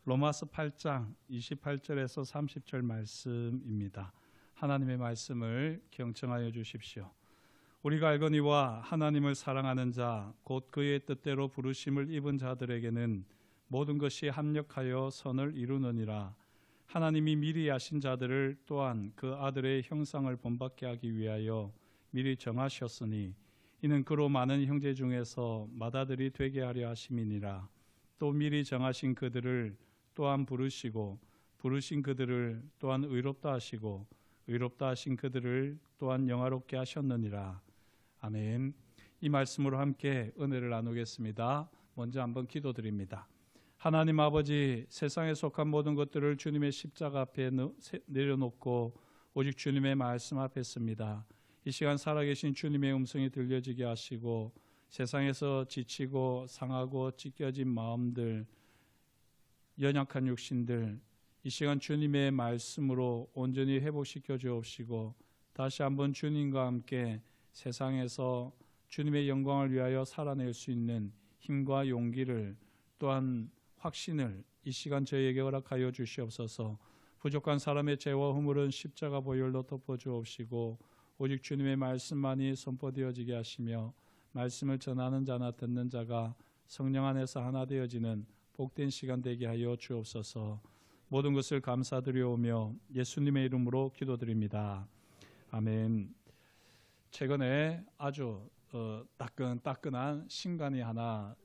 로마서 8장 28절에서 30절 말씀입니다. 하나님의 말씀을 경청하여 주십시오. 우리가 알거니와 하나님을 사랑하는 자 곧 그의 뜻대로 부르심을 입은 자들에게는 모든 것이 합력하여 선을 이루느니라. 하나님이 미리 아신 자들을 또한 그 아들의 형상을 본받게 하기 위하여 미리 정하셨으니 이는 그로 많은 형제 중에서 맏아들이 되게 하려 하심이니라. 또 미리 정하신 그들을 또한 부르시고 부르신 그들을 또한 의롭다 하시고 의롭다 하신 그들을 또한 영화롭게 하셨느니라. 아멘. 이 말씀으로 함께 은혜를 나누겠습니다. 먼저 한번 기도드립니다. 하나님 아버지, 세상에 속한 모든 것들을 주님의 십자가 앞에 내려놓고 오직 주님의 말씀 앞에 씁니다. 이 시간 살아계신 주님의 음성이 들려지게 하시고 세상에서 지치고 상하고 찢겨진 마음들, 연약한 육신들 이 시간 주님의 말씀으로 온전히 회복시켜 주옵시고 다시 한번 주님과 함께 세상에서 주님의 영광을 위하여 살아낼 수 있는 힘과 용기를 또한 확신을 이 시간 저희에게 허락하여 주시옵소서. 부족한 사람의 죄와 허물은 십자가 보혈로 덮어주옵시고 오직 주님의 말씀만이 선포되어지게 하시며 말씀을 전하는 자나 듣는 자가 성령 안에서 하나 되어지는 복된 시간 되게 하여 주옵소서. 모든 것을 감사드리오며 예수님의 이름으로 기도드립니다. 아멘. 최근에 아주 따끈따끈한 신간이 하나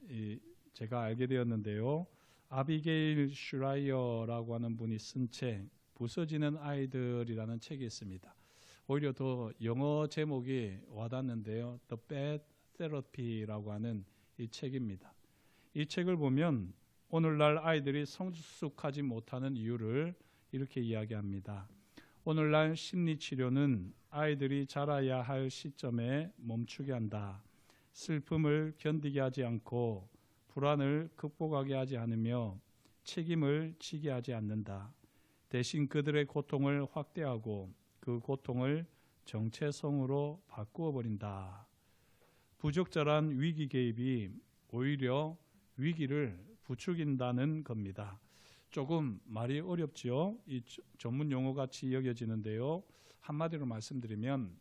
제가 알게 되었는데요. 아비게일 슈라이어라고 하는 분이 쓴 책 부서지는 아이들이라는 책이 있습니다. 오히려 더 영어 제목이 와닿는데요. The Bad Therapy라고 하는 이 책입니다. 이 책을 보면 오늘날 아이들이 성숙하지 못하는 이유를 이렇게 이야기합니다. 오늘날 심리치료는 아이들이 자라야 할 시점에 멈추게 한다. 슬픔을 견디게 하지 않고 불안을 극복하게 하지 않으며 책임을 지게 하지 않는다. 대신 그들의 고통을 확대하고 그 고통을 정체성으로 바꾸어 버린다. 부적절한 위기 개입이 오히려 위기를 부추긴다는 겁니다. 조금 말이 어렵지요. 이 전문 용어 같이 여겨지는데요. 한마디로 말씀드리면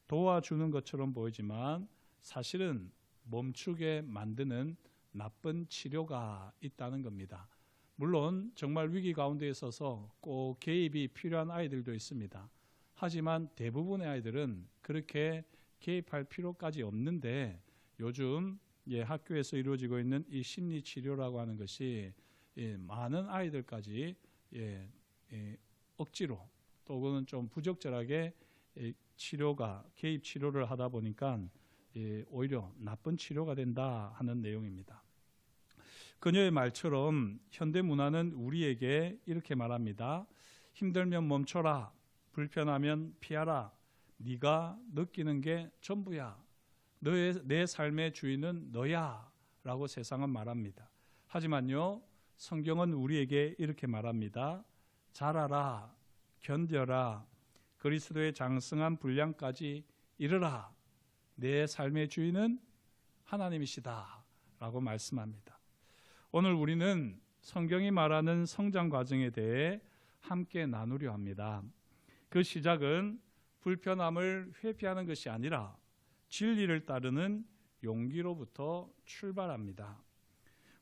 도와주는 것처럼 보이지만 사실은 멈추게 만드는 나쁜 치료가 있다는 겁니다. 물론 정말 위기 가운데 있어서 꼭 개입이 필요한 아이들도 있습니다. 하지만 대부분의 아이들은 그렇게 개입할 필요까지 없는데 요즘 학교에서 이루어지고 있는 이 심리치료라고 하는 것이 많은 아이들까지 억지로 또는 좀 부적절하게 개입 치료를 하다 보니까 오히려 나쁜 치료가 된다 하는 내용입니다. 그녀의 말처럼 현대 문화는 우리에게 이렇게 말합니다. 힘들면 멈춰라. 불편하면 피하라. 네가 느끼는 게 전부야. 내 삶의 주인은 너야. 라고 세상은 말합니다. 하지만요, 성경은 우리에게 이렇게 말합니다. 자라라. 견뎌라. 그리스도의 장성한 분량까지 이르라. 내 삶의 주인은 하나님이시다. 라고 말씀합니다. 오늘 우리는 성경이 말하는 성장 과정에 대해 함께 나누려 합니다. 그 시작은 불편함을 회피하는 것이 아니라 진리를 따르는 용기로부터 출발합니다.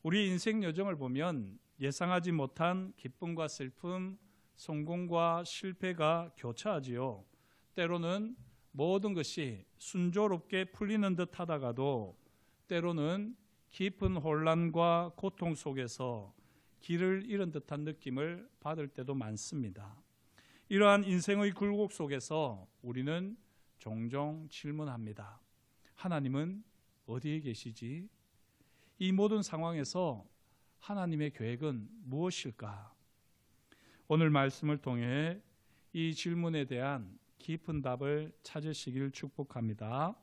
우리 인생 여정을 보면 예상하지 못한 기쁨과 슬픔, 성공과 실패가 교차하지요. 때로는 모든 것이 순조롭게 풀리는 듯 하다가도 때로는 깊은 혼란과 고통 속에서 길을 잃은 듯한 느낌을 받을 때도 많습니다. 이러한 인생의 굴곡 속에서 우리는 종종 질문합니다. 하나님은 어디에 계시지? 이 모든 상황에서 하나님의 계획은 무엇일까? 오늘 말씀을 통해 이 질문에 대한 깊은 답을 찾으시길 축복합니다.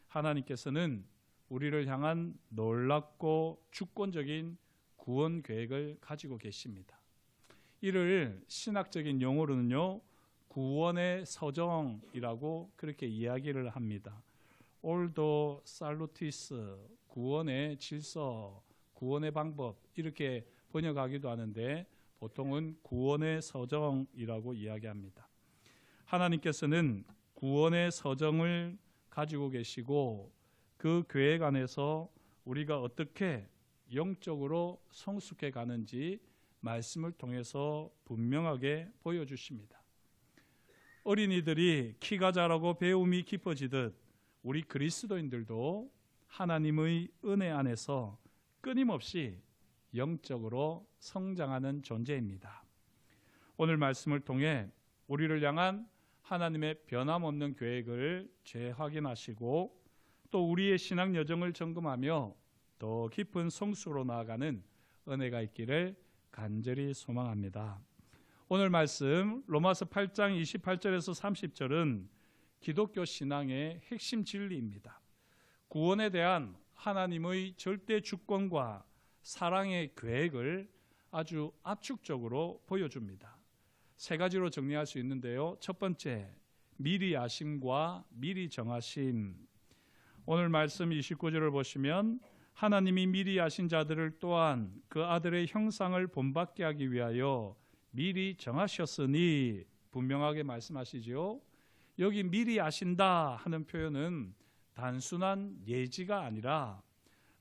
하나님께서는 우리를 향한 놀랍고 주권적인 구원 계획을 가지고 계십니다. 이를 신학적인 용어로는요, 구원의 서정이라고 그렇게 이야기를 합니다. 올도 살루티스, 구원의 질서, 구원의 방법 이렇게 번역하기도 하는데 보통은 구원의 서정이라고 이야기합니다. 하나님께서는 구원의 서정을 가지고 계시고 그 계획 안에서 우리가 어떻게 영적으로 성숙해 가는지 말씀을 통해서 분명하게 보여주십니다. 어린이들이 키가 자라고 배움이 깊어지듯 우리 그리스도인들도 하나님의 은혜 안에서 끊임없이 영적으로 성장하는 존재입니다. 오늘 말씀을 통해 우리를 향한 하나님의 변함없는 계획을 재확인하시고 또 우리의 신앙 여정을 점검하며 더 깊은 성숙으로 나아가는 은혜가 있기를 간절히 소망합니다. 오늘 말씀 로마서 8장 28절에서 30절은 기독교 신앙의 핵심 진리입니다. 구원에 대한 하나님의 절대 주권과 사랑의 계획을 아주 압축적으로 보여줍니다. 세 가지로 정리할 수 있는데요. 첫 번째, 미리 아심과 미리 정하심. 오늘 말씀 29절을 보시면 하나님이 미리 아신 자들을 또한 그 아들의 형상을 본받게 하기 위하여 미리 정하셨으니 분명하게 말씀하시죠. 여기 미리 아신다 하는 표현은 단순한 예지가 아니라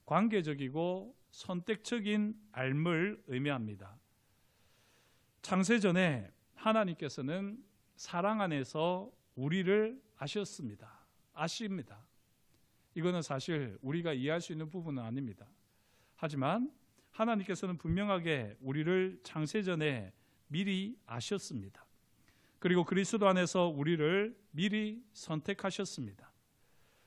관계적이고 선택적인 알을 의미합니다. 창세전에 하나님께서는 사랑 안에서 우리를 아셨습니다. 아십니다. 이거는 사실 우리가 이해할 수 있는 부분은 아닙니다. 하지만 하나님께서는 분명하게 우리를 창세전에 미리 아셨습니다. 그리고 그리스도 안에서 우리를 미리 선택하셨습니다.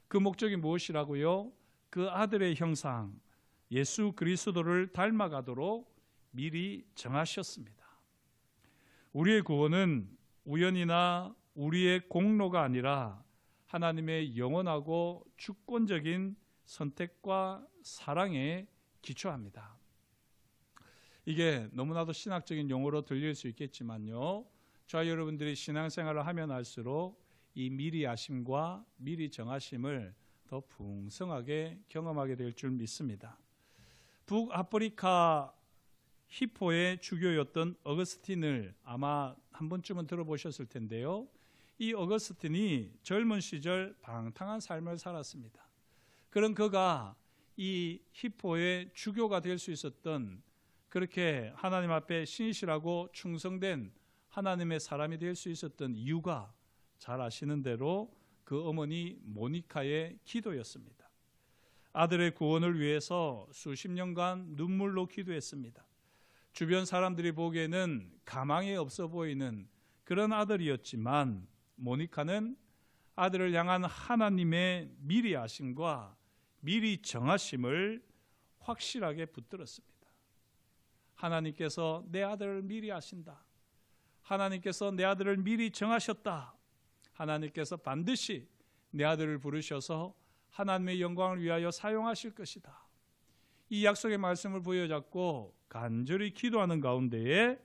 그 목적이 무엇이라고요? 그 아들의 형상 예수 그리스도를 닮아가도록 미리 정하셨습니다. 우리의 구원은 우연이나 우리의 공로가 아니라 하나님의 영원하고 주권적인 선택과 사랑에 기초합니다. 이게 너무나도 신학적인 용어로 들릴 수 있겠지만요, 저와 여러분들이 신앙생활을 하면 할수록 이 미리 아심과 미리 정하심을 더 풍성하게 경험하게 될 줄 믿습니다. 북아프리카 히포의 주교였던 어거스틴을 아마 한 번쯤은 들어보셨을 텐데요. 이 어거스틴이 젊은 시절 방탕한 삶을 살았습니다. 그런 그가 이 히포의 주교가 될 수 있었던, 그렇게 하나님 앞에 신실하고 충성된 하나님의 사람이 될 수 있었던 이유가 잘 아시는 대로 그 어머니 모니카의 기도였습니다. 아들의 구원을 위해서 수십 년간 눈물로 기도했습니다. 주변 사람들이 보기에는 가망이 없어 보이는 그런 아들이었지만 모니카는 아들을 향한 하나님의 미리 아심과 미리 정하심을 확실하게 붙들었습니다. 하나님께서 내 아들을 미리 아신다. 하나님께서 내 아들을 미리 정하셨다. 하나님께서 반드시 내 아들을 부르셔서 하나님의 영광을 위하여 사용하실 것이다. 이 약속의 말씀을 부여잡고 간절히 기도하는 가운데에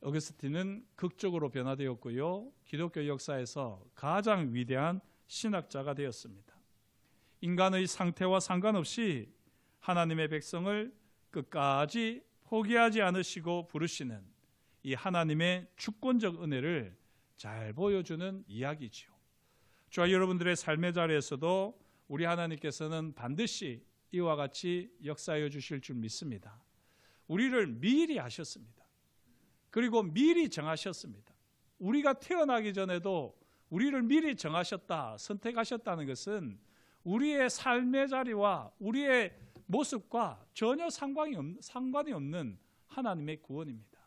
어거스틴은 극적으로 변화되었고요, 기독교 역사에서 가장 위대한 신학자가 되었습니다. 인간의 상태와 상관없이 하나님의 백성을 끝까지 포기하지 않으시고 부르시는 이 하나님의 주권적 은혜를 잘 보여주는 이야기지요. 저와 여러분들의 삶의 자리에서도 우리 하나님께서는 반드시 이와 같이 역사하여 주실 줄 믿습니다. 우리를 미리 아셨습니다. 그리고 미리 정하셨습니다. 우리가 태어나기 전에도 우리를 미리 정하셨다, 선택하셨다는 것은 우리의 삶의 자리와 우리의 모습과 전혀 상관이 없는 하나님의 구원입니다.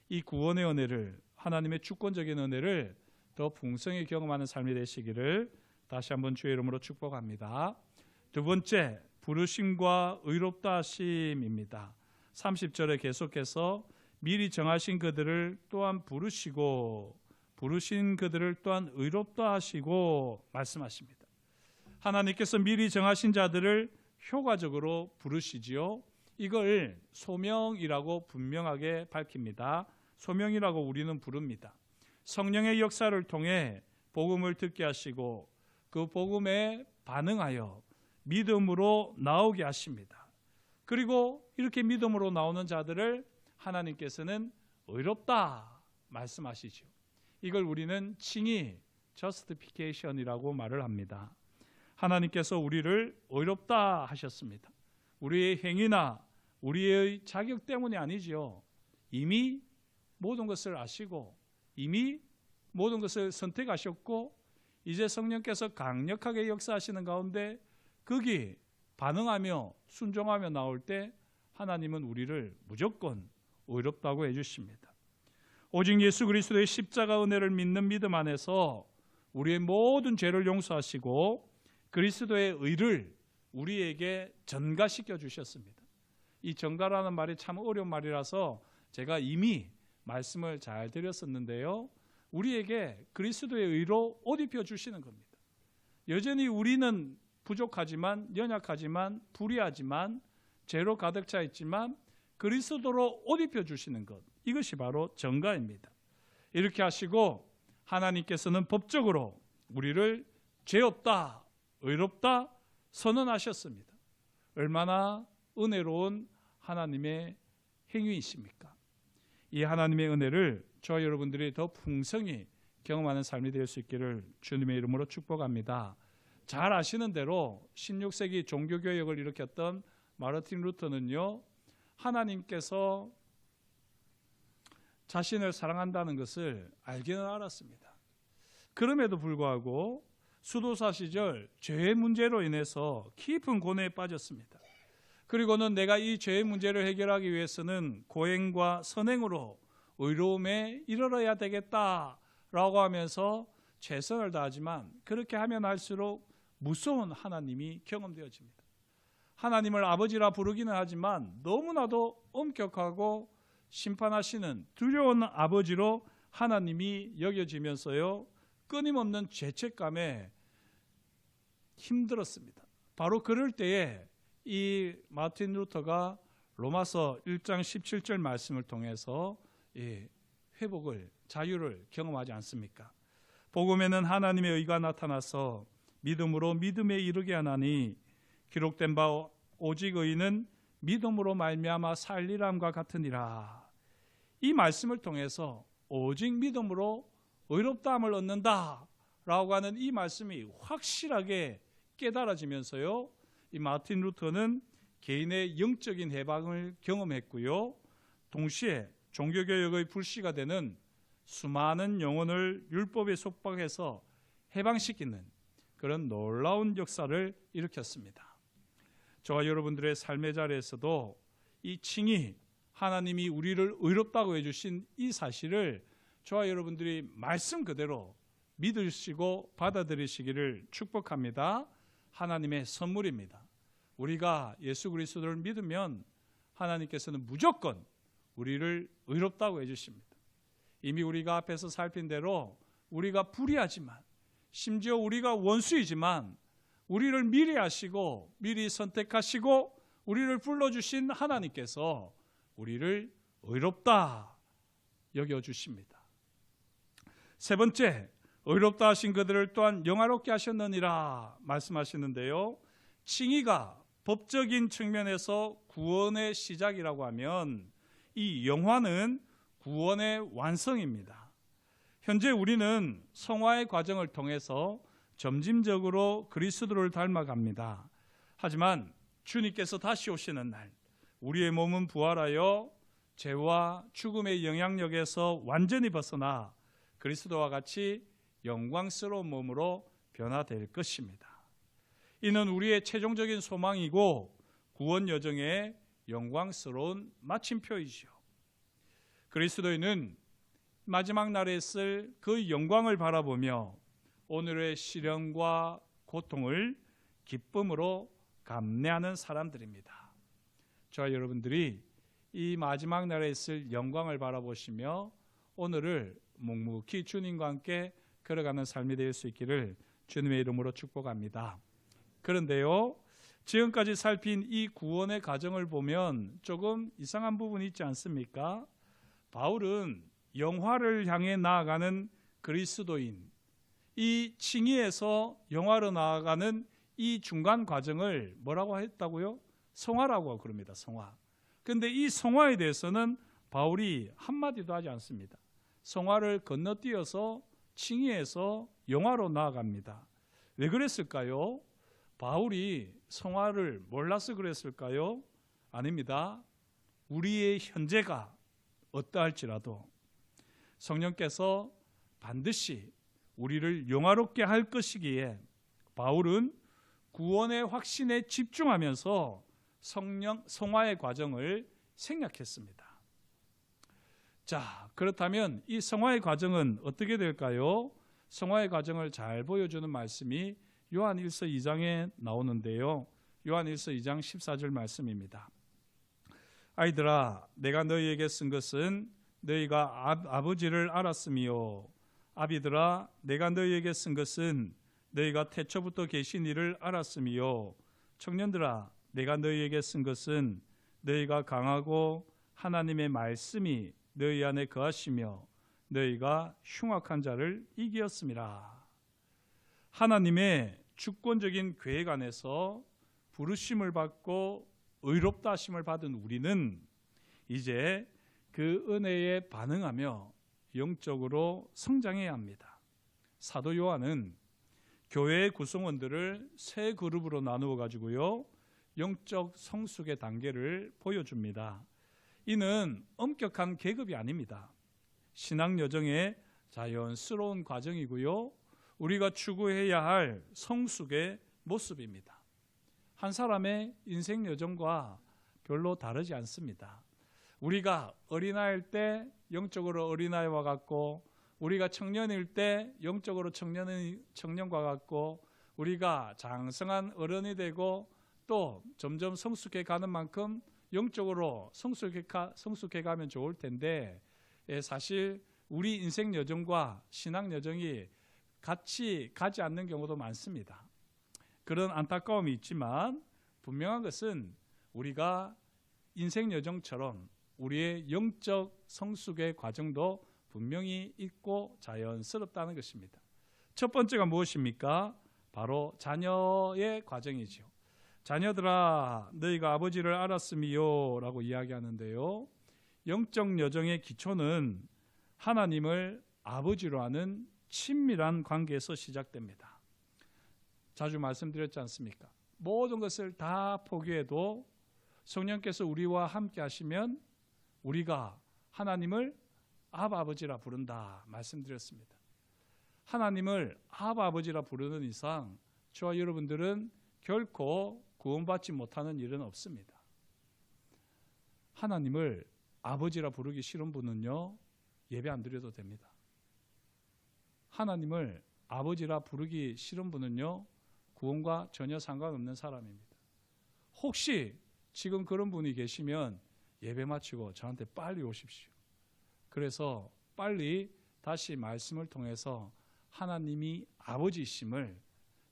이 구원의 은혜를, 하나님의 주권적인 은혜를 더 풍성히 경험하는 삶이 되시기를 다시 한번 주의 이름으로 축복합니다. 두 번째, 부르심과 의롭다 하심입니다. 30절에 계속해서 미리 정하신 그들을 또한 부르시고 부르신 그들을 또한 의롭다 하시고 말씀하십니다. 하나님께서 미리 정하신 자들을 효과적으로 부르시지요. 이걸 소명이라고 분명하게 밝힙니다. 소명이라고 우리는 부릅니다. 성령의 역사를 통해 복음을 듣게 하시고 그 복음에 반응하여 믿음으로 나오게 하십니다. 그리고 이렇게 믿음으로 나오는 자들을 하나님께서는 의롭다 말씀하시죠. 이걸 우리는 칭의 justification이라고 말을 합니다. 하나님께서 우리를 의롭다 하셨습니다. 우리의 행위나 우리의 자격 때문이 아니지요. 이미 모든 것을 아시고 이미 모든 것을 선택하셨고 이제 성령께서 강력하게 역사하시는 가운데 거기 반응하며 순종하며 나올 때 하나님은 우리를 무조건 의롭다고 해주십니다. 오직 예수 그리스도의 십자가 은혜를 믿는 믿음 안에서 우리의 모든 죄를 용서하시고 그리스도의 의를 우리에게 전가시켜 주셨습니다. 이 전가라는 말이 참 어려운 말이라서 제가 이미 말씀을 잘 드렸었는데요. 우리에게 그리스도의 의로 옷 입혀 주시는 겁니다. 여전히 우리는 부족하지만 연약하지만 불의하지만 죄로 가득 차 있지만 그리스도로 옷 입혀 주시는 것, 이것이 바로 전가입니다. 이렇게 하시고 하나님께서는 법적으로 우리를 죄 없다, 의롭다 선언하셨습니다. 얼마나 은혜로운 하나님의 행위이십니까? 이 하나님의 은혜를 저와 여러분들이 더 풍성히 경험하는 삶이 될 수 있기를 주님의 이름으로 축복합니다. 잘 아시는 대로 16세기 종교개혁을 일으켰던 마르틴 루터는요, 하나님께서 자신을 사랑한다는 것을 알기는 알았습니다. 그럼에도 불구하고 수도사 시절 죄의 문제로 인해서 깊은 고뇌에 빠졌습니다. 그리고는 내가 이 죄의 문제를 해결하기 위해서는 고행과 선행으로 의로움에 이르러야 되겠다라고 하면서 최선을 다하지만 그렇게 하면 할수록 무서운 하나님이 경험되어집니다. 하나님을 아버지라 부르기는 하지만 너무나도 엄격하고 심판하시는 두려운 아버지로 하나님이 여겨지면서요, 끊임없는 죄책감에 힘들었습니다. 바로 그럴 때에 이 마틴 루터가 로마서 1장 17절 말씀을 통해서 회복을, 자유를 경험하지 않습니까? 복음에는 하나님의 의가 나타나서 믿음으로 믿음에 이르게 하나니 기록된 바 오직 의인은 믿음으로 말미암아 살리람과 같으니라. 이 말씀을 통해서 오직 믿음으로 의롭다함을 얻는다라고 하는 이 말씀이 확실하게 깨달아지면서요, 이 마틴 루터는 개인의 영적인 해방을 경험했고요, 동시에 종교개혁의 불씨가 되는 수많은 영혼을 율법에 속박해서 해방시키는 그런 놀라운 역사를 일으켰습니다. 저와 여러분들의 삶의 자리에서도 이 칭의, 하나님이 우리를 의롭다고 해주신 이 사실을 저와 여러분들이 말씀 그대로 믿으시고 받아들이시기를 축복합니다. 하나님의 선물입니다. 우리가 예수 그리스도를 믿으면 하나님께서는 무조건 우리를 의롭다고 해주십니다. 이미 우리가 앞에서 살핀 대로 우리가 불의하지만, 심지어 우리가 원수이지만 우리를 미리 아시고 미리 선택하시고 우리를 불러주신 하나님께서 우리를 의롭다 여겨주십니다. 세 번째, 의롭다 하신 그들을 또한 영화롭게 하셨느니라 말씀하시는데요, 칭의가 법적인 측면에서 구원의 시작이라고 하면 이 영화는 구원의 완성입니다. 현재 우리는 성화의 과정을 통해서 점진적으로 그리스도를 닮아갑니다. 하지만 주님께서 다시 오시는 날 우리의 몸은 부활하여 죄와 죽음의 영향력에서 완전히 벗어나 그리스도와 같이 영광스러운 몸으로 변화될 것입니다. 이는 우리의 최종적인 소망이고 구원 여정의 영광스러운 마침표이죠. 그리스도인은 마지막 날에 있을 그 영광을 바라보며 오늘의 시련과 고통을 기쁨으로 감내하는 사람들입니다. 저와 여러분들이 이 마지막 날에 있을 영광을 바라보시며 오늘을 묵묵히 주님과 함께 걸어가는 삶이 될 수 있기를 주님의 이름으로 축복합니다. 그런데요, 지금까지 살핀 이 구원의 과정을 보면 조금 이상한 부분이 있지 않습니까? 바울은 영화를 향해 나아가는 그리스도인, 이 칭의에서 영화로 나아가는 이 중간 과정을 뭐라고 했다고요? 성화라고 그럽니다. 성화. 그런데 이 성화에 대해서는 바울이 한마디도 하지 않습니다. 성화를 건너뛰어서 칭의해서 영화로 나아갑니다. 왜 그랬을까요? 바울이 성화를 몰라서 그랬을까요? 아닙니다. 우리의 현재가 어떠할지라도 성령께서 반드시 우리를 영화롭게 할 것이기에 바울은 구원의 확신에 집중하면서 성화의 과정을 생략했습니다. 자, 그렇다면 이 성화의 과정은 어떻게 될까요? 성화의 과정을 잘 보여주는 말씀이 요한일서 2장에 나오는데요. 요한일서 2장 14절 말씀입니다. 아이들아, 내가 너희에게 쓴 것은 너희가 아버지를 알았으며, 아비들아, 내가 너희에게 쓴 것은 너희가 태초부터 계신 이를 알았으며, 청년들아, 내가 너희에게 쓴 것은 너희가 강하고 하나님의 말씀이 너희 안에 거하시며 너희가 흉악한 자를 이기었음이라. 하나님의 주권적인 계획 안에서 부르심을 받고 의롭다 하심을 받은 우리는 이제 그 은혜에 반응하며 영적으로 성장해야 합니다. 사도 요한은 교회의 구성원들을 세 그룹으로 나누어 가지고요, 영적 성숙의 단계를 보여줍니다. 이는 엄격한 계급이 아닙니다. 신앙 여정의 자연스러운 과정이고요, 우리가 추구해야 할 성숙의 모습입니다. 한 사람의 인생 여정과 별로 다르지 않습니다. 우리가 어린아이일 때 영적으로 어린아이와 같고, 우리가 청년일 때 영적으로 청년과 같고, 우리가 장성한 어른이 되고 또 점점 성숙해 가는 만큼 영적으로 성숙해 가면 좋을 텐데, 사실 우리 인생 여정과 신앙 여정이 같이 가지 않는 경우도 많습니다. 그런 안타까움이 있지만 분명한 것은 우리가 인생 여정처럼 우리의 영적 성숙의 과정도 분명히 있고 자연스럽다는 것입니다. 첫 번째가 무엇입니까? 바로 자녀의 과정이죠. 자녀들아, 너희가 아버지를 알았으미요 라고 이야기하는데요, 영적 여정의 기초는 하나님을 아버지로 하는 친밀한 관계에서 시작됩니다. 자주 말씀드렸지 않습니까? 모든 것을 다 포기해도 성령께서 우리와 함께 하시면 우리가 하나님을 아버지라 부른다 말씀드렸습니다. 하나님을 아버지라 부르는 이상 저와 여러분들은 결코 구원받지 못하는 일은 없습니다. 하나님을 아버지라 부르기 싫은 분은요, 예배 안 드려도 됩니다. 하나님을 아버지라 부르기 싫은 분은요, 구원과 전혀 상관없는 사람입니다. 혹시 지금 그런 분이 계시면 예배 마치고 저한테 빨리 오십시오. 그래서 빨리 다시 말씀을 통해서 하나님이 아버지이심을,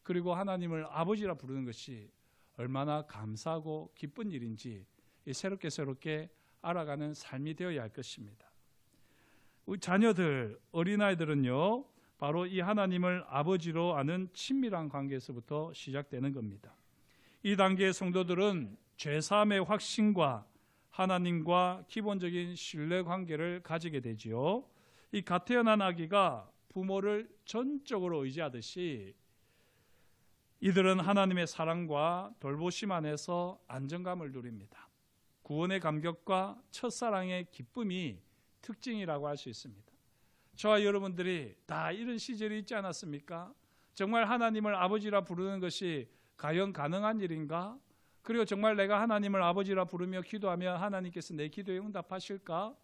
그리고 하나님을 아버지라 부르는 것이 얼마나 감사하고 기쁜 일인지 새롭게 알아가는 삶이 되어야 할 것입니다. 우리 자녀들, 어린아이들은요, 바로 이 하나님을 아버지로 아는 친밀한 관계에서부터 시작되는 겁니다. 이 단계의 성도들은 죄사함의 확신과 하나님과 기본적인 신뢰 관계를 가지게 되지요. 이 갓 태어난 아기가 부모를 전적으로 의지하듯이 이들은 하나님의 사랑과 돌보심 안에서 안정감을 누립니다. 구원의 감격과 첫사랑의 기쁨이 특징이라고 할 수 있습니다. 저와 여러분들이 다 이런 시절이 있지 않았습니까? 정말 하나님을 아버지라 부르는 것이 과연 가능한 일인가? 그리고 정말 내가 하나님을 아버지라 부르며 기도하면 하나님께서 내 기도에 응답하실까?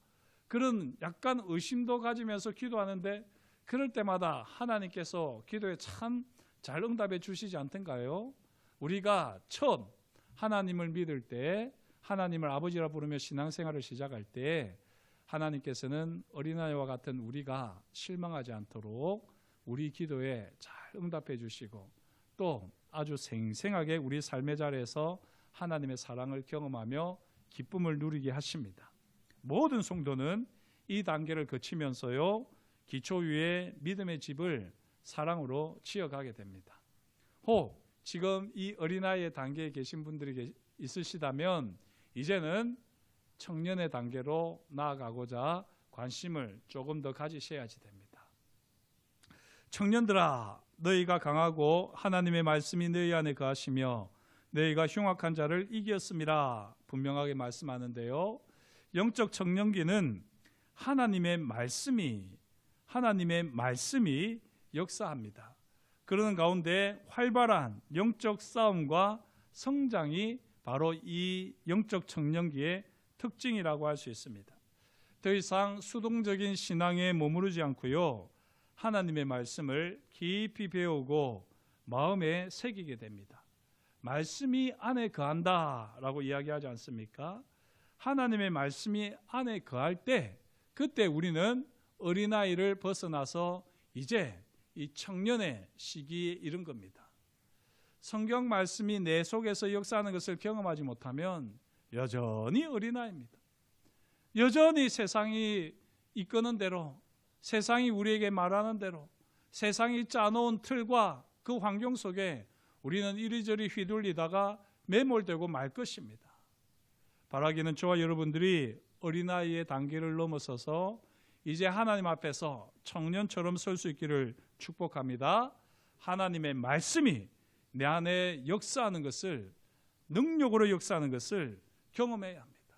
그런 약간 의심도 가지면서 기도하는데, 그럴 때마다 하나님께서 기도에 참 잘 응답해 주시지 않던가요? 우리가 처음 하나님을 믿을 때, 하나님을 아버지라 부르며 신앙생활을 시작할 때 하나님께서는 어린아이와 같은 우리가 실망하지 않도록 우리 기도에 잘 응답해 주시고, 또 아주 생생하게 우리 삶의 자리에서 하나님의 사랑을 경험하며 기쁨을 누리게 하십니다. 모든 성도는 이 단계를 거치면서요, 기초 위에 믿음의 집을 사랑으로 지어가게 됩니다. 혹 지금 이 어린아이의 단계에 계신 분들이 있으시다면 이제는 청년의 단계로 나아가고자 관심을 조금 더 가지셔야지 됩니다. 청년들아, 너희가 강하고 하나님의 말씀이 너희 안에 거하시며 너희가 흉악한 자를 이겼음이라 분명하게 말씀하는데요. 영적 청년기는 하나님의 말씀이 역사합니다. 그러는 가운데 활발한 영적 싸움과 성장이 바로 이 영적 청년기의 특징이라고 할 수 있습니다. 더 이상 수동적인 신앙에 머무르지 않고요, 하나님의 말씀을 깊이 배우고 마음에 새기게 됩니다. 말씀이 안에 거한다라고 이야기하지 않습니까? 하나님의 말씀이 안에 거할 때, 그때 우리는 어린아이를 벗어나서 이제 이 청년의 시기에 이른 겁니다. 성경 말씀이 내 속에서 역사하는 것을 경험하지 못하면 여전히 어린아이입니다. 여전히 세상이 이끄는 대로, 세상이 우리에게 말하는 대로, 세상이 짜놓은 틀과 그 환경 속에 우리는 이리저리 휘둘리다가 매몰되고 말 것입니다. 바라기는 저와 여러분들이 어린아이의 단계를 넘어서서 이제 하나님 앞에서 청년처럼 설 수 있기를 축복합니다. 하나님의 말씀이 내 안에 역사하는 것을, 능력으로 역사하는 것을 경험해야 합니다.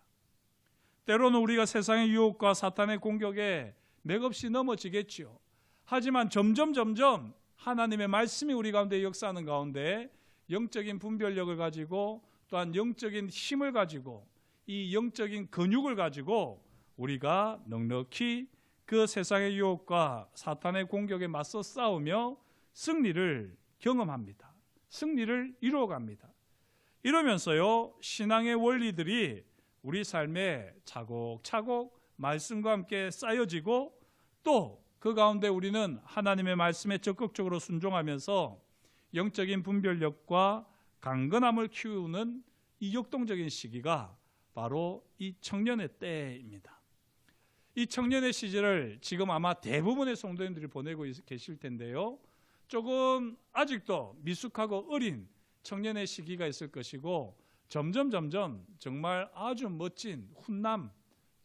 때로는 우리가 세상의 유혹과 사탄의 공격에 맥없이 넘어지겠지요. 하지만 점점 하나님의 말씀이 우리 가운데 역사하는 가운데 영적인 분별력을 가지고 또한 영적인 힘을 가지고 이 영적인 근육을 가지고 우리가 넉넉히 그 세상의 유혹과 사탄의 공격에 맞서 싸우며 승리를 경험합니다. 승리를 이루어갑니다. 이러면서요, 신앙의 원리들이 우리 삶에 차곡차곡 말씀과 함께 쌓여지고 또 그 가운데 우리는 하나님의 말씀에 적극적으로 순종하면서 영적인 분별력과 강건함을 키우는 이 역동적인 시기가 바로 이 청년의 때입니다. 이 청년의 시절을 지금 아마 대부분의 성도님들이 보내고 계실 텐데요, 조금 아직도 미숙하고 어린 청년의 시기가 있을 것이고 점점 정말 아주 멋진 훈남,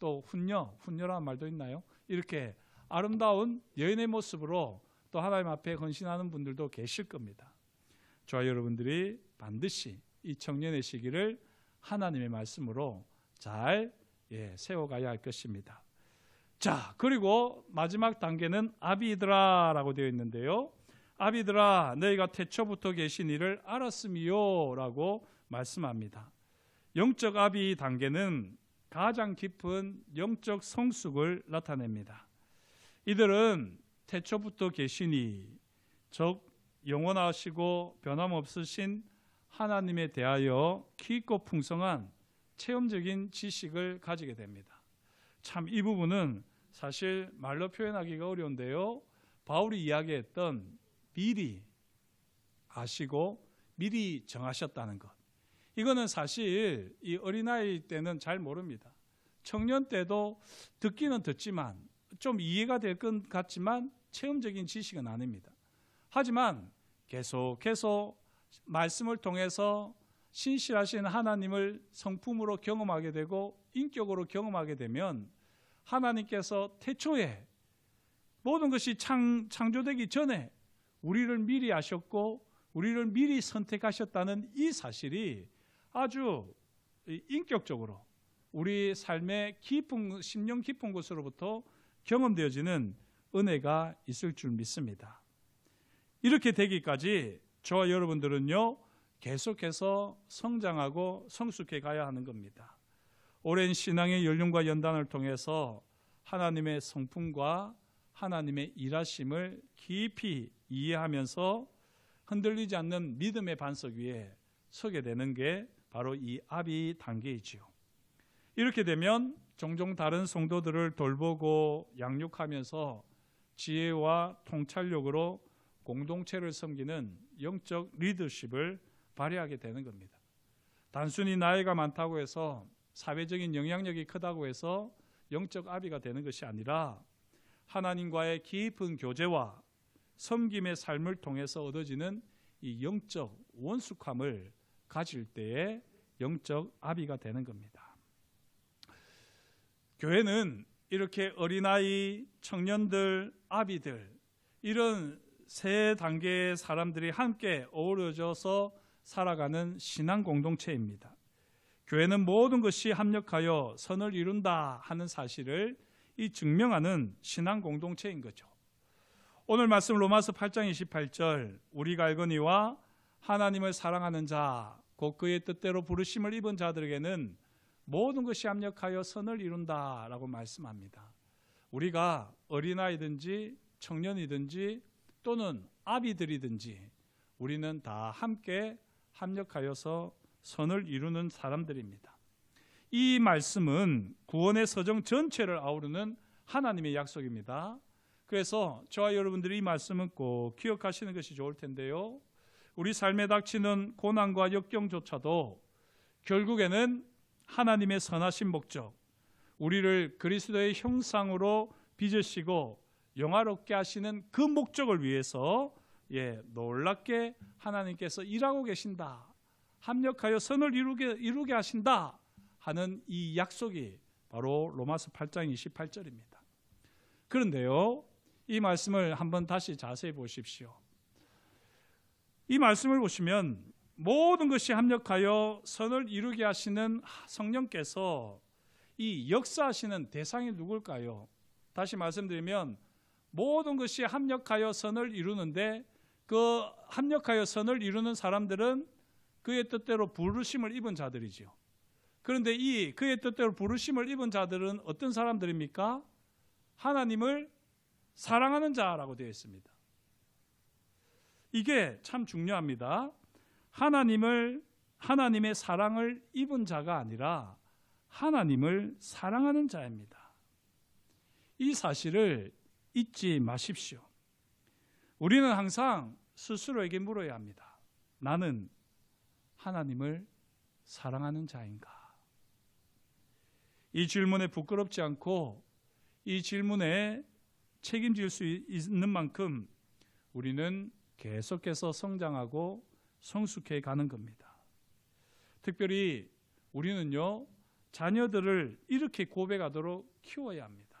또 훈녀라는 말도 있나요? 이렇게 아름다운 여인의 모습으로 또 하나님 앞에 헌신하는 분들도 계실 겁니다. 저와 여러분들이 반드시 이 청년의 시기를 하나님의 말씀으로 잘 세워가야 할 것입니다. 자, 그리고 마지막 단계는 아비들아라고 되어 있는데요. 아비들아, 너희가 태초부터 계신 이를 알았음이요 라고 말씀합니다. 영적 아비 단계는 가장 깊은 영적 성숙을 나타냅니다. 이들은 태초부터 계시니, 즉 영원하시고 변함없으신 하나님에 대하여 깊고 풍성한 체험적인 지식을 가지게 됩니다. 참 이 부분은 사실 말로 표현하기가 어려운데요, 바울이 이야기했던 미리 아시고 미리 정하셨다는 것, 이거는 사실 이 어린아이 때는 잘 모릅니다. 청년 때도 듣기는 듣지만 좀 이해가 될 것 같지만 체험적인 지식은 아닙니다. 하지만 계속해서 말씀을 통해서 신실하신 하나님을 성품으로 경험하게 되고 인격으로 경험하게 되면 하나님께서 태초에 모든 것이 창조되기 전에 우리를 미리 아셨고 우리를 미리 선택하셨다는 이 사실이 아주 인격적으로 우리 삶의 깊은, 심령 깊은 곳으로부터 경험되어지는 은혜가 있을 줄 믿습니다. 이렇게 되기까지 저와 여러분들은요, 계속해서 성장하고 성숙해 가야 하는 겁니다. 오랜 신앙의 연륜과 연단을 통해서 하나님의 성품과 하나님의 일하심을 깊이 이해하면서 흔들리지 않는 믿음의 반석 위에 서게 되는 게 바로 이 아비 단계이지요. 이렇게 되면 종종 다른 성도들을 돌보고 양육하면서 지혜와 통찰력으로 공동체를 섬기는 영적 리더십을 발휘하게 되는 겁니다. 단순히 나이가 많다고 해서 사회적인 영향력이 크다고 해서 영적 아비가 되는 것이 아니라 하나님과의 깊은 교제와 섬김의 삶을 통해서 얻어지는 이 영적 원숙함을 가질 때에 영적 아비가 되는 겁니다. 교회는 이렇게 어린아이, 청년들, 아비들 이런 세 단계의 사람들이 함께 어우러져서 살아가는 신앙 공동체입니다. 교회는 모든 것이 합력하여 선을 이룬다 하는 사실을 증명하는 신앙 공동체인 거죠. 오늘 말씀 로마서 8장 28절 우리가 알거니와 하나님을 사랑하는 자 곧 그의 뜻대로 부르심을 입은 자들에게는 모든 것이 합력하여 선을 이룬다라고 말씀합니다. 우리가 어린아이든지 청년이든지 또는 아비들이든지 우리는 다 함께 합력하여서 선을 이루는 사람들입니다. 이 말씀은 구원의 서정 전체를 아우르는 하나님의 약속입니다. 그래서 저와 여러분들이 이 말씀은 꼭 기억하시는 것이 좋을 텐데요. 우리 삶에 닥치는 고난과 역경조차도 결국에는 하나님의 선하신 목적, 우리를 그리스도의 형상으로 빚으시고 영화롭게 하시는 그 목적을 위해서 놀랍게 하나님께서 일하고 계신다, 합력하여 선을 이루게 하신다 하는 이 약속이 바로 로마서 8장 28절입니다. 그런데요, 이 말씀을 한번 다시 자세히 보십시오. 이 말씀을 보시면 모든 것이 합력하여 선을 이루게 하시는 성령께서 이 역사하시는 대상이 누굴까요? 다시 말씀드리면 모든 것이 합력하여 선을 이루는데 그 합력하여 선을 이루는 사람들은 그의 뜻대로 부르심을 입은 자들이죠. 그런데 이 그의 뜻대로 부르심을 입은 자들은 어떤 사람들입니까? 하나님을 사랑하는 자라고 되어 있습니다. 이게 참 중요합니다. 하나님의 사랑을 입은 자가 아니라 하나님을 사랑하는 자입니다. 이 사실을 잊지 마십시오. 우리는 항상 스스로에게 물어야 합니다. 나는 하나님을 사랑하는 자인가? 이 질문에 부끄럽지 않고 이 질문에 책임질 수 있는 만큼 우리는 계속해서 성장하고 성숙해 가는 겁니다. 특별히 우리는요, 자녀들을 이렇게 고백하도록 키워야 합니다.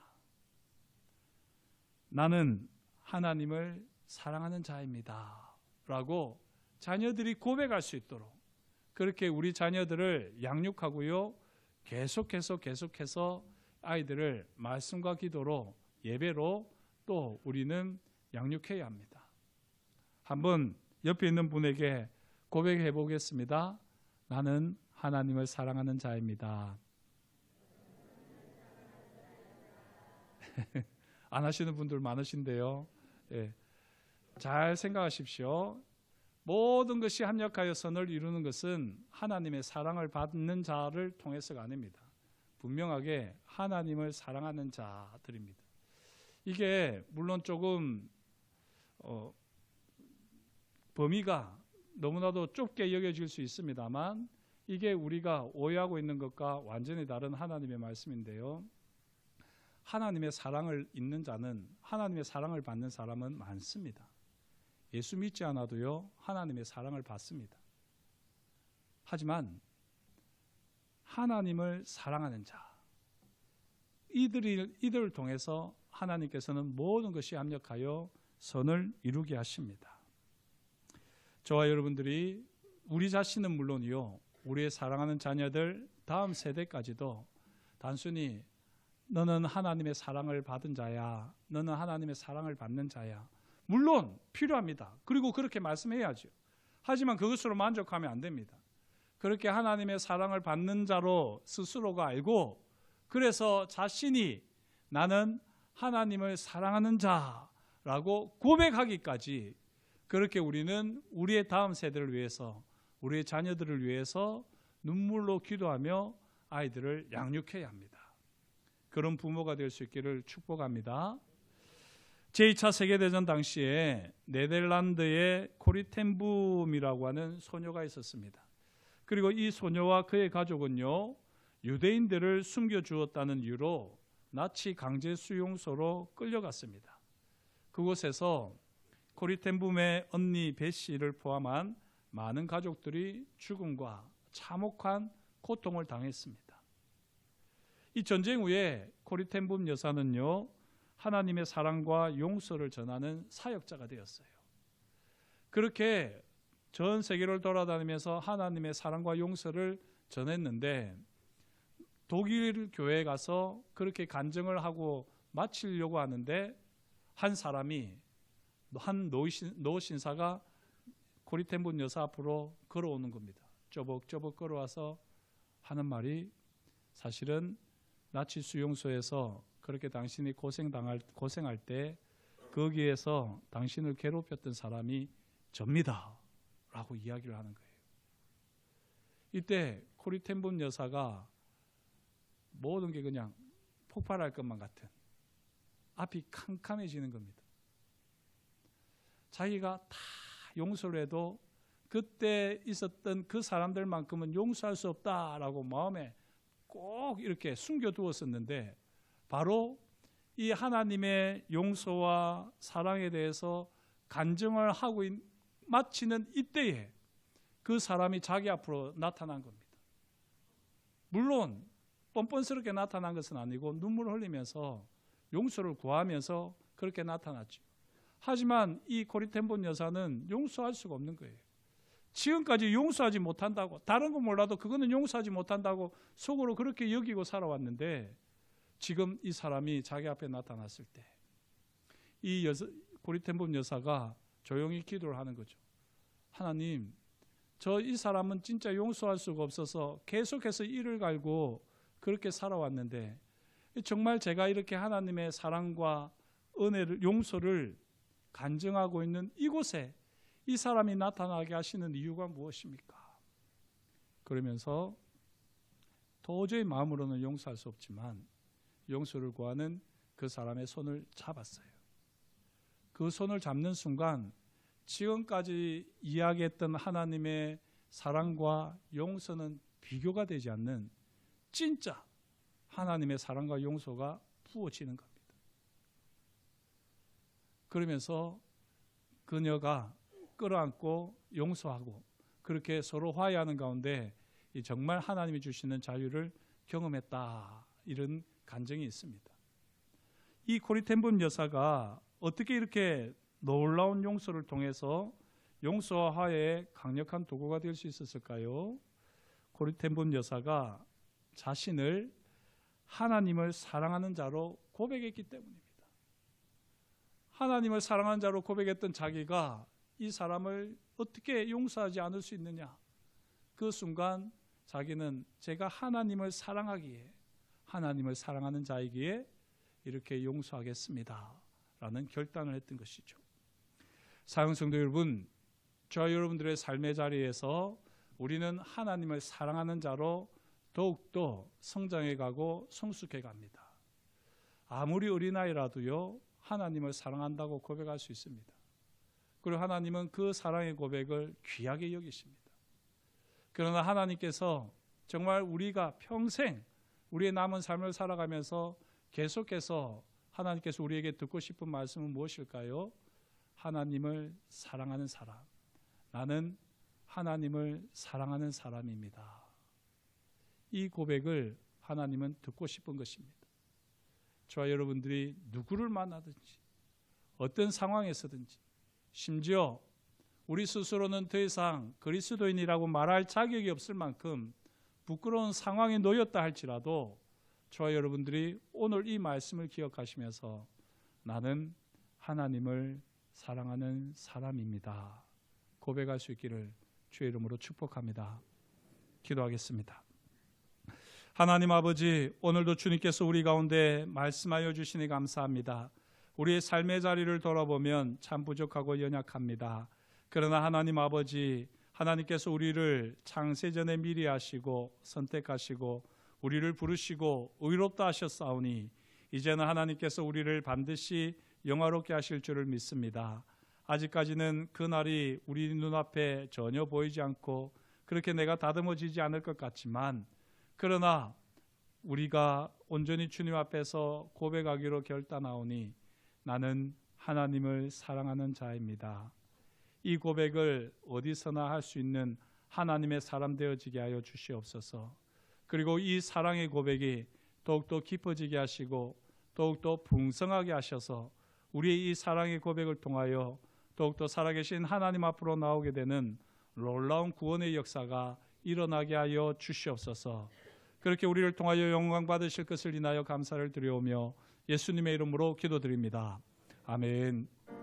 나는 하나님을 사랑하는 자입니다 라고 자녀들이 고백할 수 있도록 그렇게 우리 자녀들을 양육하고요, 계속해서 아이들을 말씀과 기도로, 예배로 또 우리는 양육해야 합니다. 한번 옆에 있는 분에게 고백해 보겠습니다. 나는 하나님을 사랑하는 자입니다. 안 하시는 분들 많으신데요. 잘 생각하십시오. 모든 것이 합력하여 선을 이루는 것은 하나님의 사랑을 받는 자를 통해서가 아닙니다. 분명하게 하나님을 사랑하는 자들입니다. 이게 물론 조금 범위가 너무나도 좁게 여겨질 수 있습니다만 이게 우리가 오해하고 있는 것과 완전히 다른 하나님의 말씀인데요. 하나님의 사랑을 있는 자는, 하나님의 사랑을 받는 사람은 많습니다. 예수 믿지 않아도요, 하나님의 사랑을 받습니다. 하지만 하나님을 사랑하는 자, 이들을 통해서 하나님께서는 모든 것이 합력하여 선을 이루게 하십니다. 저와 여러분들이 우리 자신은 물론이요, 우리의 사랑하는 자녀들, 다음 세대까지도 단순히 너는 하나님의 사랑을 받은 자야, 너는 하나님의 사랑을 받는 자야, 물론 필요합니다. 그리고 그렇게 말씀해야죠. 하지만 그것으로 만족하면 안 됩니다. 그렇게 하나님의 사랑을 받는 자로 스스로가 알고 그래서 자신이 나는 하나님을 사랑하는 자라고 고백하기까지 그렇게 우리는 우리의 다음 세대를 위해서, 우리의 자녀들을 위해서 눈물로 기도하며 아이들을 양육해야 합니다. 그런 부모가 될 수 있기를 축복합니다. 제2차 세계대전 당시에 네덜란드의 코리텐붐이라고 하는 소녀가 있었습니다. 그리고 이 소녀와 그의 가족은요, 유대인들을 숨겨주었다는 이유로 나치 강제 수용소로 끌려갔습니다. 그곳에서 코리텐붐의 언니 베시를 포함한 많은 가족들이 죽음과 참혹한 고통을 당했습니다. 이 전쟁 후에 코리 텐붐 여사는요, 하나님의 사랑과 용서를 전하는 사역자가 되었어요. 그렇게 전 세계를 돌아다니면서 하나님의 사랑과 용서를 전했는데, 독일 교회에 가서 그렇게 간증을 하고 마치려고 하는데, 한 사람이, 한 노 신사가 코리 텐붐 여사 앞으로 걸어오는 겁니다. 쪼벅쪼벅 걸어와서 하는 말이, 사실은 나치 수용소에서 그렇게 당신이 고생할 때 거기에서 당신을 괴롭혔던 사람이 접니다 라고 이야기를 하는 거예요. 이때 코리 텐붐 여사가 모든 게 그냥 폭발할 것만 같은, 앞이 캄캄해지는 겁니다. 자기가 다 용서를 해도 그때 있었던 그 사람들만큼은 용서할 수 없다라고 마음에 꼭 이렇게 숨겨두었었는데, 바로 이 하나님의 용서와 사랑에 대해서 간증을 하고 마치는 이때에 그 사람이 자기 앞으로 나타난 겁니다. 물론 뻔뻔스럽게 나타난 것은 아니고 눈물을 흘리면서 용서를 구하면서 그렇게 나타났죠. 하지만 이 코리 텐붐 여사는 용서할 수가 없는 거예요. 지금까지 용서하지 못한다고, 다른 건 몰라도 그거는 용서하지 못한다고 속으로 그렇게 여기고 살아왔는데, 지금 이 사람이 자기 앞에 나타났을 때 이 코리 텐붐 여사가 조용히 기도를 하는 거죠. 하나님, 이 사람은 진짜 용서할 수가 없어서 계속해서 이를 갈고 그렇게 살아왔는데, 정말 제가 이렇게 하나님의 사랑과 은혜를, 용서를 간증하고 있는 이곳에 이 사람이 나타나게 하시는 이유가 무엇입니까? 그러면서 도저히 마음으로는 용서할 수 없지만 용서를 구하는 그 사람의 손을 잡았어요. 그 손을 잡는 순간 지금까지 이야기했던 하나님의 사랑과 용서는 비교가 되지 않는 진짜 하나님의 사랑과 용서가 부어지는 겁니다. 그러면서 그녀가 끌어안고 용서하고 그렇게 서로 화해하는 가운데 정말 하나님이 주시는 자유를 경험했다, 이런 간증이 있습니다. 이 코리 텐붐 여사가 어떻게 이렇게 놀라운 용서를 통해서 용서와 화해의 강력한 도구가 될 수 있었을까요? 코리 텐붐 여사가 자신을 하나님을 사랑하는 자로 고백했기 때문입니다. 하나님을 사랑하는 자로 고백했던 자기가 이 사람을 어떻게 용서하지 않을 수 있느냐? 그 순간 자기는 제가 하나님을 사랑하기에, 하나님을 사랑하는 자이기에 이렇게 용서하겠습니다 라는 결단을 했던 것이죠. 사랑하는 성도 여러분, 저와 여러분들의 삶의 자리에서 우리는 하나님을 사랑하는 자로 더욱더 성장해 가고 성숙해 갑니다. 아무리 어린아이라도요, 하나님을 사랑한다고 고백할 수 있습니다. 그리고 하나님은 그 사랑의 고백을 귀하게 여기십니다. 그러나 하나님께서 정말 우리가 평생 우리의 남은 삶을 살아가면서 계속해서 하나님께서 우리에게 듣고 싶은 말씀은 무엇일까요? 하나님을 사랑하는 사람. 나는 하나님을 사랑하는 사람입니다. 이 고백을 하나님은 듣고 싶은 것입니다. 저와 여러분들이 누구를 만나든지 어떤 상황에서든지, 심지어 우리 스스로는 더 이상 그리스도인이라고 말할 자격이 없을 만큼 부끄러운 상황에 놓였다 할지라도 저와 여러분들이 오늘 이 말씀을 기억하시면서 나는 하나님을 사랑하는 사람입니다, 고백할 수 있기를 주의 이름으로 축복합니다. 기도하겠습니다. 하나님 아버지, 오늘도 주님께서 우리 가운데 말씀하여 주시니 감사합니다. 우리의 삶의 자리를 돌아보면 참 부족하고 연약합니다. 그러나 하나님 아버지, 하나님께서 우리를 창세전에 미리 하시고 선택하시고 우리를 부르시고 의롭다 하셨사오니 이제는 하나님께서 우리를 반드시 영화롭게 하실 줄을 믿습니다. 아직까지는 그날이 우리 눈앞에 전혀 보이지 않고 그렇게 내가 다듬어지지 않을 것 같지만, 그러나 우리가 온전히 주님 앞에서 고백하기로 결단하오니 나는 하나님을 사랑하는 자입니다. 이 고백을 어디서나 할 수 있는 하나님의 사람 되어지게 하여 주시옵소서. 그리고 이 사랑의 고백이 더욱더 깊어지게 하시고 더욱더 풍성하게 하셔서 우리의 이 사랑의 고백을 통하여 더욱더 살아계신 하나님 앞으로 나오게 되는 놀라운 구원의 역사가 일어나게 하여 주시옵소서. 그렇게 우리를 통하여 영광 받으실 것을 인하여 감사를 드리오며 예수님의 이름으로 기도드립니다. 아멘.